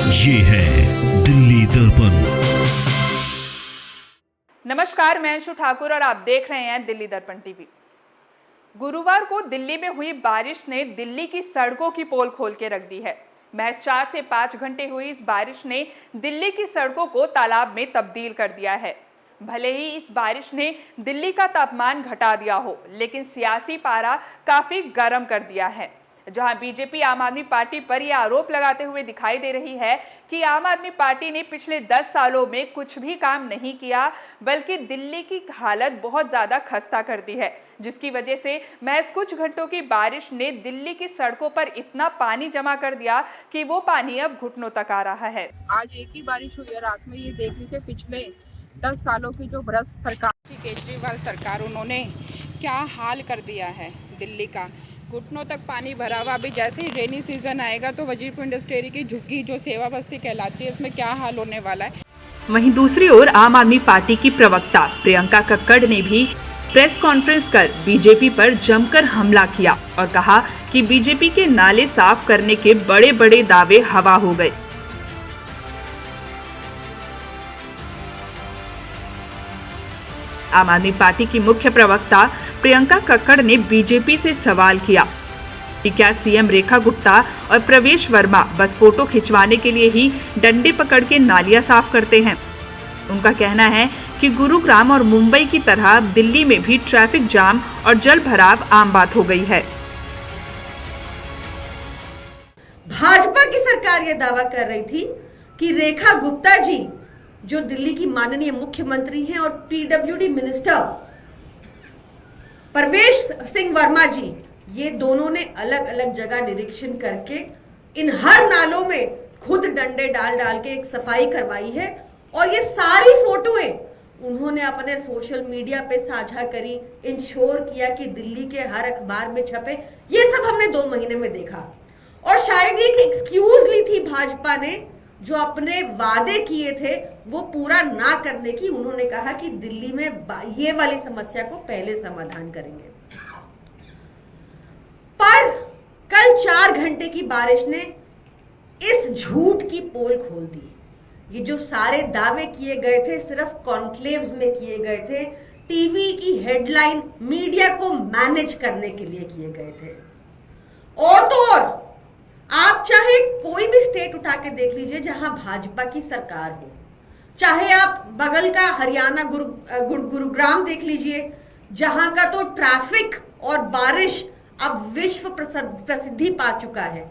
ये है दिल्ली दर्पण। नमस्कार, मैं अंशु ठाकुर और आप देख रहे हैं दिल्ली दर्पण टीवी। गुरुवार को दिल्ली में हुई बारिश ने दिल्ली की सड़कों की पोल खोल के रख दी है। महज 4 से 5 घंटे हुई इस बारिश ने दिल्ली की सड़कों को तालाब में तब्दील कर दिया है। भले ही इस बारिश ने दिल्ली का तापमान घटा दिया हो, लेकिन सियासी पारा काफी गर्म कर दिया है। जहां बीजेपी आम आदमी पार्टी पर यह आरोप लगाते हुए दिखाई दे रही है कि आम आदमी पार्टी ने पिछले 10 सालों में कुछ भी काम नहीं किया, बल्कि दिल्ली की हालत बहुत ज्यादा खस्ता कर दी है, जिसकी वजह से महज कुछ घंटों की बारिश ने दिल्ली की सड़कों पर इतना पानी जमा कर दिया कि वो पानी अब घुटनों तक आ रहा है। आज एक ही बारिश हुई है रात में। ये देख लीजिए पिछले 10 सालों की जो भ्रष्ट सरकार थी, केजरीवाल सरकार, उन्होंने क्या हाल कर दिया है दिल्ली का। घुटनों तक पानी भरा हुआ। अभी जैसे ही रेनी सीजन आएगा तो वजीरपुर इंडस्ट्री की झुग्गी जो सेवा बस्ती कहलाती है, उसमें क्या हाल होने वाला है। वहीं दूसरी ओर आम आदमी पार्टी की प्रवक्ता प्रियंका कक्कड़ ने भी प्रेस कॉन्फ्रेंस कर बीजेपी पर जमकर हमला किया और कहा कि बीजेपी के नाले साफ करने के बड़े बड़े दावे हवा हो गए। आम आदमी पार्टी की मुख्य प्रवक्ता प्रियंका कक्कड़ ने बीजेपी से सवाल किया कि क्या सीएम रेखा गुप्ता और प्रवेश वर्मा बस फोटो खिंचवाने के लिए ही डंडे पकड़ के नालियां साफ करते हैं। उनका कहना है कि गुरुग्राम और मुंबई की तरह दिल्ली में भी ट्रैफिक जाम और जल भराव आम बात हो गई है। भाजपा की सरकार ये दावा कर रही थी कि रेखा गुप्ता जी, जो दिल्ली की माननीय मुख्यमंत्री हैं, और पीडब्ल्यूडी मिनिस्टर प्रवेश सिंह वर्मा जी, ये दोनों ने अलग अलग जगह निरीक्षण करके इन हर नालों में खुद डंडे डाल डाल के एक सफाई करवाई है। और ये सारी फोटोएं उन्होंने अपने सोशल मीडिया पे साझा करी, इंश्योर किया कि दिल्ली के हर अखबार में छपे। ये सब हमने 2 महीने में देखा। और शायद एक एक्सक्यूज ली थी भाजपा ने, जो अपने वादे किए थे वो पूरा ना करने की। उन्होंने कहा कि दिल्ली में ये वाली समस्या को पहले समाधान करेंगे। पर कल 4 घंटे की बारिश ने इस झूठ की पोल खोल दी। ये जो सारे दावे किए गए थे सिर्फ कॉन्क्लेव्स में किए गए थे, टीवी की हेडलाइन, मीडिया को मैनेज करने के लिए किए गए थे। और तो और आप चाहे कोई भी स्टेट उठा के देख लीजिए जहां भाजपा की सरकार हो, चाहे आप बगल का हरियाणा गुरुग्राम देख लीजिए, जहां का तो ट्रैफिक और बारिश अब विश्व प्रसिद्धि पा चुका है,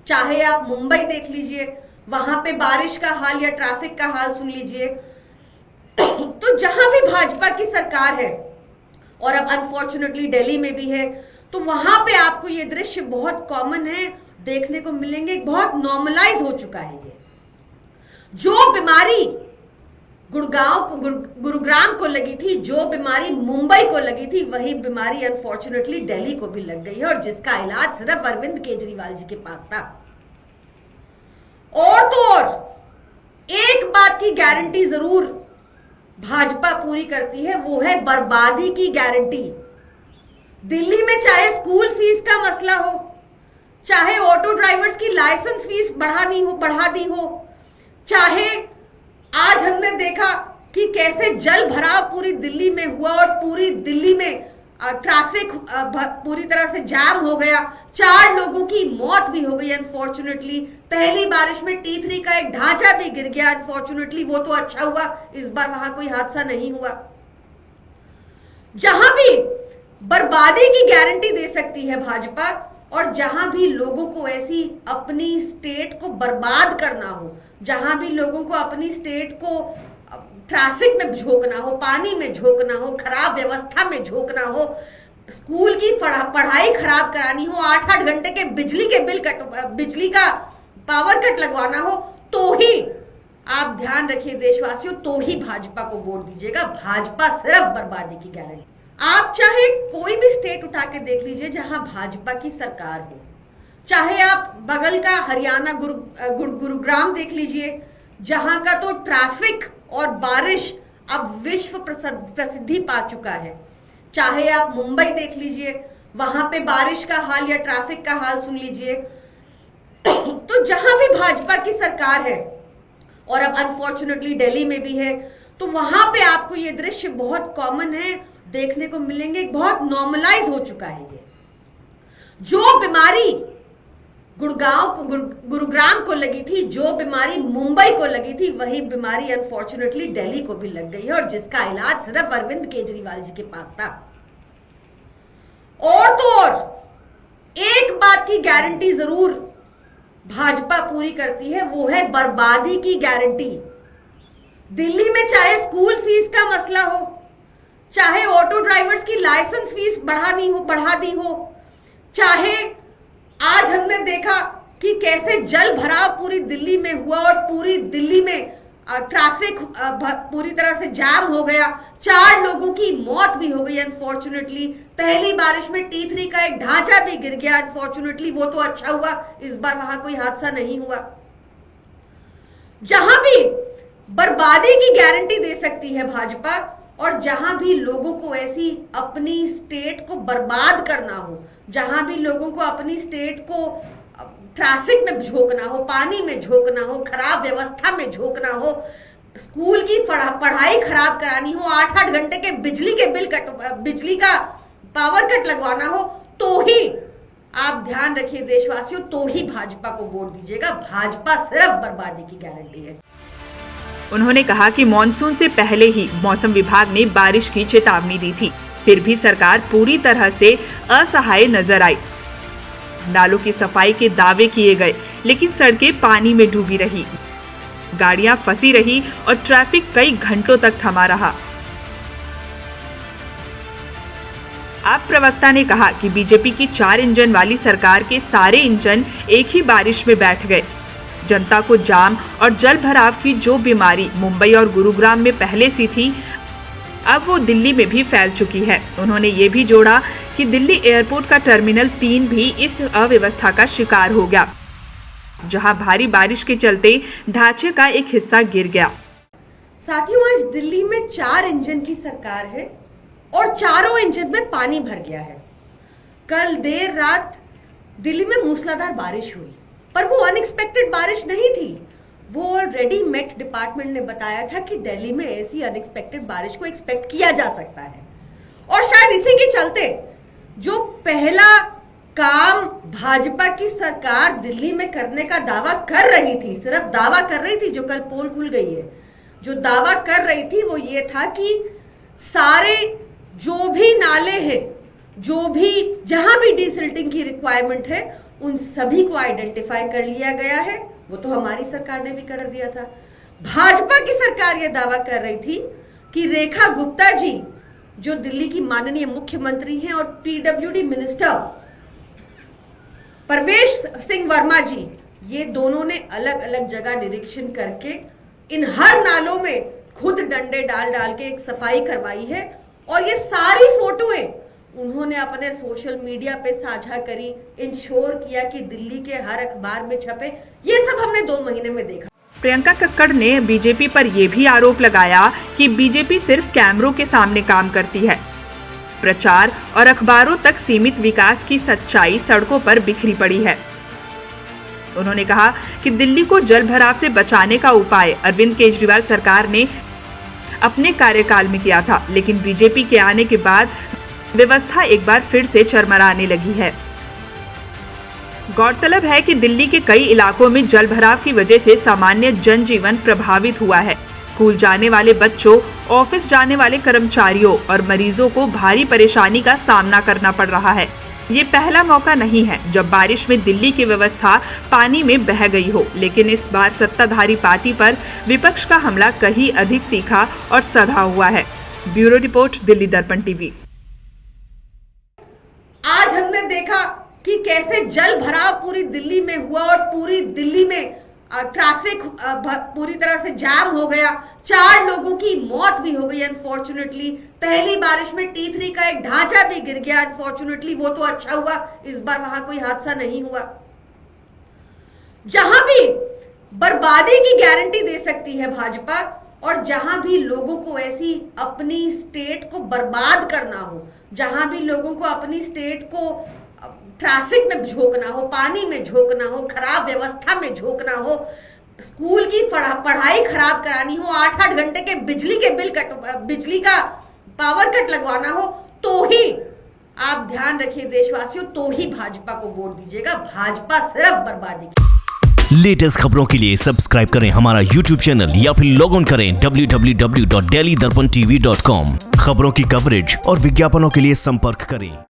चाहे आप मुंबई देख लीजिए, वहां पे बारिश का हाल या ट्रैफिक का हाल सुन लीजिए। तो जहां भी भाजपा की सरकार है, और अब अनफॉर्चुनेटली दिल्ली में भी है, तो वहां पे आपको ये दृश्य बहुत कॉमन है, देखने को मिलेंगे। बहुत नॉर्मलाइज हो चुका है ये। जो बीमारी गुरुग्राम को लगी थी, जो बीमारी मुंबई को लगी थी, वही बीमारी अनफॉर्चुनेटली दिल्ली को भी लग गई है, और जिसका इलाज सिर्फ अरविंद केजरीवाल जी के पास था। और तो और एक बात की गारंटी जरूर भाजपा पूरी करती है, वो है बर्बादी की गारंटी। दिल्ली में चाहे स्कूल फीस का मसला हो, चाहे ऑटो ड्राइवर्स की लाइसेंस फीस बढ़ा दी हो, चाहे आज हमने देखा कि कैसे जल भराव पूरी दिल्ली में हुआ और पूरी दिल्ली में ट्रैफिक पूरी तरह से जाम हो गया, 4 लोगों की मौत भी हो गई अनफॉर्चुनेटली। पहली बारिश में T3 का एक ढांचा भी गिर गया अनफॉर्चुनेटली, वो तो अच्छा हुआ, इस बार वहां कोई हादसा नहीं हुआ। जहां भी बर्बादी की गारंटी दे सकती है भाजपा, और जहां भी लोगों को ऐसी अपनी स्टेट को बर्बाद करना हो, जहां भी लोगों को अपनी स्टेट को ट्रैफिक में झोंकना हो, पानी में झोंकना हो, खराब व्यवस्था में झोंकना हो, स्कूल की पढ़ाई खराब करानी हो, 8-8 घंटे के बिजली का पावर कट लगवाना हो, तो ही आप ध्यान रखिए देशवासियों, तो ही भाजपा को वोट दीजिएगा। भाजपा सिर्फ बर्बादी की गारंटी। आप चाहे कोई भी स्टेट उठा के देख लीजिए जहां भाजपा की सरकार हो, चाहे आप बगल का हरियाणा गुरुग्राम देख लीजिए, जहां का तो ट्रैफिक और बारिश अब विश्व प्रसिद्धि पा चुका है, चाहे आप मुंबई देख लीजिए, वहां पे बारिश का हाल या ट्रैफिक का हाल सुन लीजिए। तो जहां भी भाजपा की सरकार है, और अब अनफॉर्चुनेटली दिल्ली में भी है, तो वहां पे आपको ये दृश्य बहुत कॉमन है, देखने को मिलेंगे, बहुत नॉर्मलाइज हो चुका है। ये जो बीमारी गुरुग्राम को लगी थी, जो बीमारी मुंबई को लगी थी, वही बीमारी अनफॉर्चुनेटली दिल्ली को भी लग गई है, और जिसका इलाज सिर्फ अरविंद केजरीवाल जी के पास था। और तो और एक बात की गारंटी जरूर भाजपा पूरी करती है, वो है बर्बादी की गारंटी। दिल्ली में चाहे स्कूल फीस का मसला हो, चाहे ऑटो ड्राइवर्स की लाइसेंस फीस बढ़ा दी हो, चाहे आज हमने देखा कि कैसे जल भराव पूरी दिल्ली में हुआ और पूरी दिल्ली में ट्रैफिक पूरी तरह से जाम हो गया, 4 लोगों की मौत भी हो गई अनफॉर्चुनेटली। पहली बारिश में T3 का एक ढांचा भी गिर गया अनफॉर्चुनेटली, वो तो अच्छा हुआ, इस बार वहां कोई हादसा नहीं हुआ। जहां भी बर्बादी की गारंटी दे सकती है भाजपा, और जहां भी लोगों को ऐसी अपनी स्टेट को बर्बाद करना हो, जहां भी लोगों को अपनी स्टेट को ट्रैफिक में झोंकना हो, पानी में झोंकना हो, खराब व्यवस्था में झोंकना हो, स्कूल की पढ़ाई खराब करानी हो, 8-8 घंटे के बिजली का पावर कट लगवाना हो, तो ही आप ध्यान रखिए देशवासियों, तो ही भाजपा को वोट दीजिएगा। भाजपा सिर्फ बर्बादी की गारंटी है। उन्होंने कहा कि मॉनसून से पहले ही मौसम विभाग ने बारिश की चेतावनी दी थी, फिर भी सरकार पूरी तरह से असहाय नजर आई। नालों की सफाई के दावे किए गए, लेकिन सड़कें पानी में डूबी रही, गाड़ियां फंसी रही और ट्रैफिक कई घंटों तक थमा रहा। आप प्रवक्ता ने कहा कि बीजेपी की 4 इंजन वाली सरकार के सारे इंजन एक ही बारिश में बैठ गए। जनता को जाम और जल भराव की जो बीमारी मुंबई और गुरुग्राम में पहले से थी, अब वो दिल्ली में भी फैल चुकी है। उन्होंने ये भी जोड़ा कि दिल्ली एयरपोर्ट का टर्मिनल 3 भी इस अव्यवस्था का शिकार हो गया, जहां भारी बारिश के चलते ढांचे का एक हिस्सा गिर गया। साथियों, आज दिल्ली में 4 इंजन की सरकार है और चारों इंजन में पानी भर गया है। कल देर रात दिल्ली में मूसलाधार बारिश हुई, पर वो अनएक्सपेक्टेड बारिश नहीं थी। वो ऑलरेडी मेट डिपार्टमेंट ने बताया था कि दिल्ली में ऐसी अनएक्सपेक्टेड बारिश को एक्सपेक्ट किया जा सकता है, और शायद इसी के चलते जो पहला काम भाजपा की सरकार दिल्ली में करने का दावा कर रही थी, सिर्फ दावा कर रही थी, जो कल पोल खुल गई है, जो दावा कर रही थी वो ये था कि सारे जो भी नाले हैं, जो भी जहां भी डिसिल्टिंग की रिक्वायरमेंट है, उन सभी को आइडेंटिफाई कर लिया गया है। वो तो हमारी सरकार ने भी कर दिया था। भाजपा की सरकार यह दावा कर रही थी कि रेखा गुप्ता जी, जो दिल्ली की माननीय मुख्यमंत्री हैं, और पीडब्ल्यूडी मिनिस्टर परवेश सिंह वर्मा जी, ये दोनों ने अलग अलग जगह निरीक्षण करके इन हर नालों में खुद डंडे डाल के एक सफाई करवाई है, और ये सारी फोटोएं उन्होंने अपने सोशल मीडिया पे साझा करी, इंश्योर किया कि दिल्ली के हर अखबार में छपे। ये सब हमने 2 महीने में देखा। प्रियंका कक्कड़ ने बीजेपी पर यह भी आरोप लगाया कि बीजेपी सिर्फ कैमरों के सामने काम करती है। प्रचार और अखबारों तक सीमित विकास की सच्चाई सड़कों पर बिखरी पड़ी है। उन्होंने कहा कि दिल्ली को जल भराव से बचाने का उपाय अरविंद केजरीवाल सरकार ने अपने कार्यकाल में किया था, लेकिन बीजेपी के आने के बाद व्यवस्था एक बार फिर से चरमराने लगी है। गौरतलब है कि दिल्ली के कई इलाकों में जल भराव की वजह से सामान्य जनजीवन प्रभावित हुआ है। स्कूल जाने वाले बच्चों, ऑफिस जाने वाले कर्मचारियों और मरीजों को भारी परेशानी का सामना करना पड़ रहा है। ये पहला मौका नहीं है जब बारिश में दिल्ली की व्यवस्था पानी में बह गई हो, लेकिन इस बार सत्ताधारी पार्टी पर विपक्ष का हमला कहीं अधिक तीखा और सधा हुआ है। ब्यूरो रिपोर्ट, दिल्ली दर्पण टीवी। आज हमने देखा कि कैसे जल भराव पूरी दिल्ली में हुआ और पूरी दिल्ली में ट्रैफिक पूरी तरह से जाम हो गया, 4 लोगों की मौत भी हो गई अनफॉर्चुनेटली। पहली बारिश में T3 का एक ढांचा भी गिर गया अनफॉर्चुनेटली, वो तो अच्छा हुआ, इस बार वहां कोई हादसा नहीं हुआ। जहां भी बर्बादी की गारंटी दे सकती है भाजपा, और जहां भी लोगों को ऐसी अपनी स्टेट को बर्बाद करना हो, जहां भी लोगों को अपनी स्टेट को ट्रैफिक में झोंकना हो, पानी में झोंकना हो, खराब व्यवस्था में झोंकना हो, स्कूल की पढ़ाई खराब करानी हो, 8-8 घंटे के बिजली का पावर कट लगवाना हो, तो ही आप ध्यान रखिए देशवासियों, तो ही भाजपा को वोट दीजिएगा। भाजपा सिर्फ बर्बादी की। लेटेस्ट खबरों के लिए सब्सक्राइब करें हमारा YouTube चैनल या फिर लॉग ऑन करें www.delhidarpantv.com। खबरों की कवरेज और विज्ञापनों के लिए संपर्क करें।